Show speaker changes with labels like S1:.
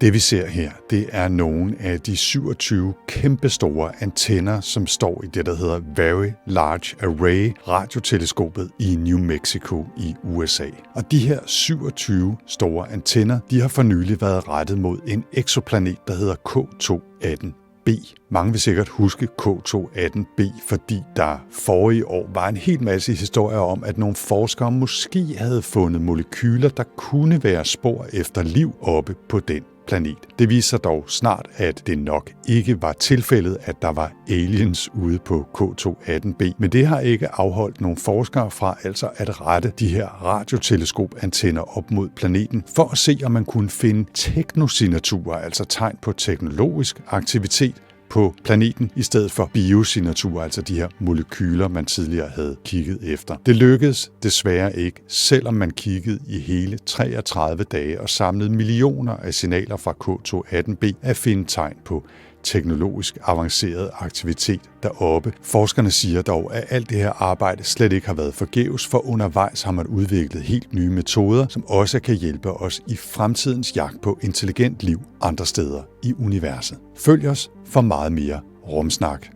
S1: Det vi ser her, det er nogle af de 27 kæmpestore antenner, som står i det, der hedder Very Large Array radioteleskopet i New Mexico i USA. Og de her 27 store antenner, de har for nylig været rettet mod en eksoplanet, der hedder K218b. Mange vil sikkert huske K218b, fordi der forrige år var en hel masse historier om, at nogle forskere måske havde fundet molekyler, der kunne være spor efter liv oppe på den planet. Det viser dog snart, at det nok ikke var tilfældet, at der var aliens ude på K218b, men det har ikke afholdt nogle forskere fra altså at rette de her radioteleskopantenner op mod planeten, for at se, om man kunne finde teknosignaturer, altså tegn på teknologisk aktivitet på planeten, i stedet for biosignaturer, altså de her molekyler, man tidligere havde kigget efter. Det lykkedes desværre ikke, selvom man kiggede i hele 33 dage og samlede millioner af signaler fra K218b, at finde tegn på teknologisk avanceret aktivitet deroppe. Forskerne siger dog, at alt det her arbejde slet ikke har været forgæves, for undervejs har man udviklet helt nye metoder, som også kan hjælpe os i fremtidens jagt på intelligent liv andre steder i universet. Følg os for meget mere rumsnak.